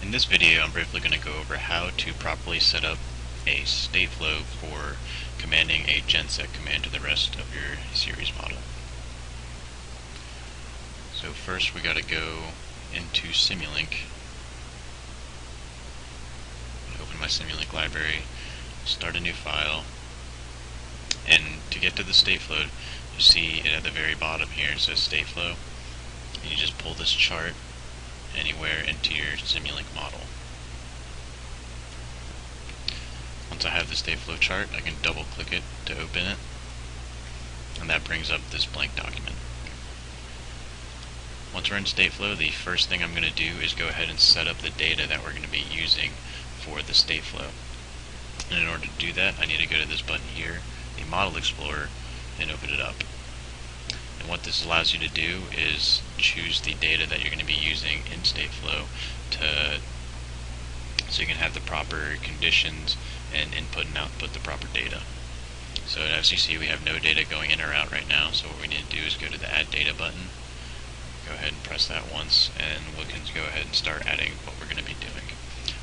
In this video, I'm briefly going to go over how to properly set up a Stateflow for commanding a genset command to the rest of your series model. So first we got to go into Simulink, open my Simulink library, start a new file, and to get to the Stateflow, you see it at the very bottom here, it says Stateflow, and you just pull this chart anywhere into your Simulink model. Once I have the Stateflow chart, I can double click it to open it, and that brings up this blank document. Once we're in Stateflow, the first thing I'm going to do is go ahead and set up the data that we're going to be using for the Stateflow. And in order to do that, I need to go to this button here, the Model Explorer, and open it up. And what this allows you to do is choose the data that you're going to be using in Stateflow so you can have the proper conditions and input and output the proper data. So as you see, we have no data going in or out right now, so what we need to do is go to the Add Data button, go ahead and press that once, and we can go ahead and start adding what we're going to be doing.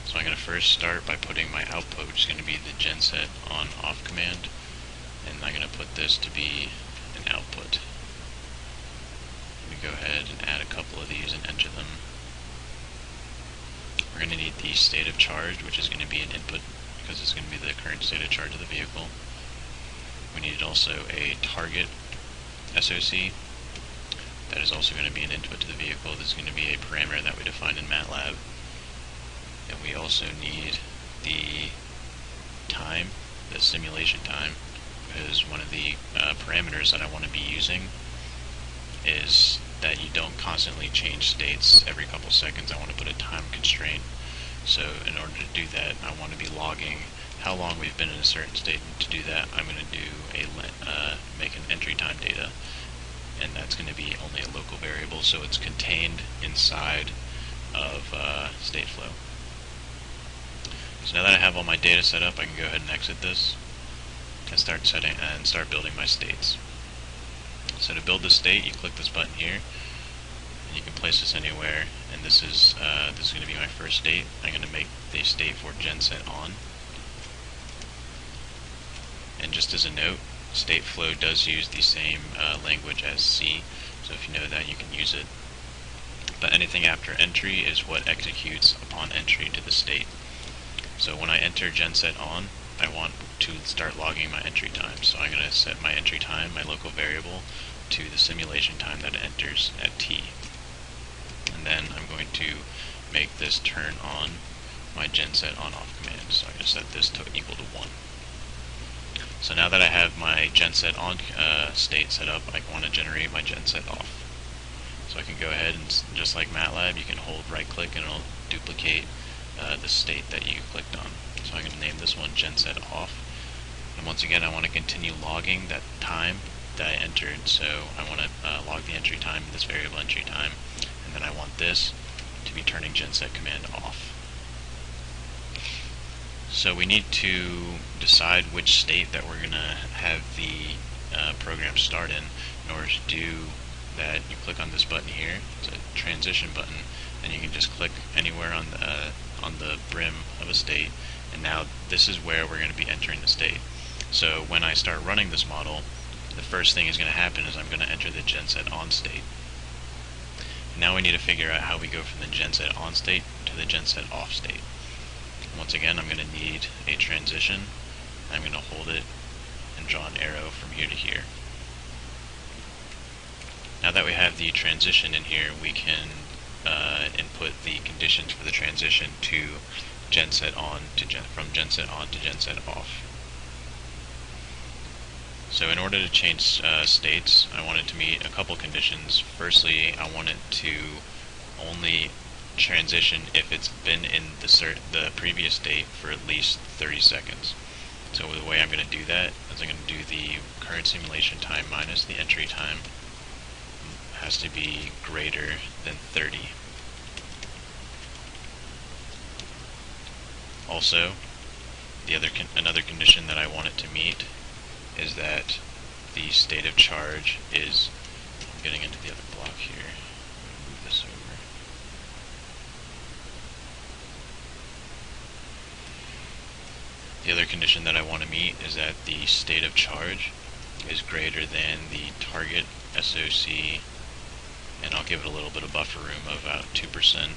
So I'm going to first start by putting my output, which is going to be the genset on off command, and I'm going to put this to be an output. Go ahead and add a couple of these and enter them. We're going to need the state of charge, which is going to be an input because it's going to be the current state of charge of the vehicle. We need also a target SOC. That is also going to be an input to the vehicle. This is going to be a parameter that we define in MATLAB. And we also need the time, the simulation time, because one of the parameters that I want to be using is that you don't constantly change states every couple seconds. I want to put a time constraint. So in order to do that, I want to be logging how long we've been in a certain state. And to do that, I'm going to do make an entry time data, and that's going to be only a local variable, so it's contained inside of Stateflow. So now that I have all my data set up, I can go ahead and exit this and start building my states. So to build the state, you click this button here, and you can place this anywhere. And this is going to be my first state. I'm going to make the state for genset on. And just as a note, Stateflow does use the same language as C, so if you know that, you can use it. But anything after entry is what executes upon entry to the state. So when I enter genset on, I want to start logging my entry time. So I'm going to set my entry time, my local variable, to the simulation time that it enters at T. And then I'm going to make this turn on my genset on off command. So I'm going to set this to equal to 1. So now that I have my genset on state set up, I want to generate my genset off. So I can go ahead and, just like MATLAB, you can hold right click and it'll duplicate the state that you clicked on. So I'm going to name this one genset off. And once again, I want to continue logging that time that I entered. So I want to log the entry time, this variable entry time, and then I want this to be turning genset command off. So we need to decide which state that we're going to have the program start in. In order to do that, you click on this button here. It's a transition button, and you can just click anywhere on the brim of a state. And now this is where we're going to be entering the state. So when I start running this model, the first thing is going to happen is I'm going to enter the genset on state. And now we need to figure out how we go from the genset on state to the genset off state. Once again, I'm going to need a transition. I'm going to hold it and draw an arrow from here to here. Now that we have the transition in here, we can input the conditions for the transition to genset on from genset on to genset off. So in order to change states, I want it to meet a couple conditions. Firstly, I want it to only transition if it's been in the previous state for at least 30 seconds. So the way I'm going to do that is I'm going to do the current simulation time minus the entry time has to be greater than 30. Also, another condition that I want it to meet is that the state of charge is, I'm getting into the other block here, move this over. The other condition that I want to meet is that the state of charge is greater than the target SOC, and I'll give it a little bit of buffer room of about 2%.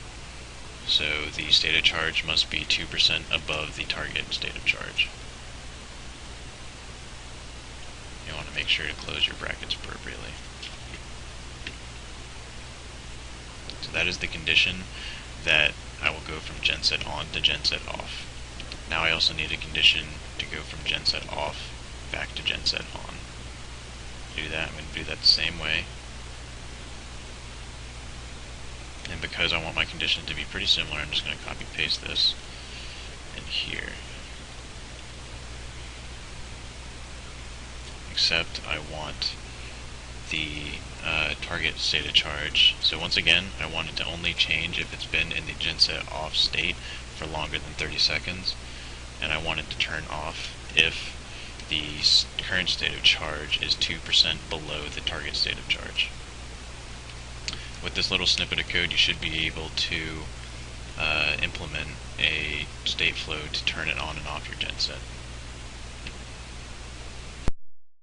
So the state of charge must be 2% above the target state of charge. You want to make sure to close your brackets appropriately. So that is the condition that I will go from genset on to genset off. Now I also need a condition to go from genset off back to genset on. To do that, I'm going to do that the same way. And because I want my condition to be pretty similar, I'm just going to copy paste this in here. Except I want the target state of charge. So once again, I want it to only change if it's been in the genset off state for longer than 30 seconds. And I want it to turn off if the current state of charge is 2% below the target state of charge. With this little snippet of code, you should be able to implement a state flow to turn it on and off your genset.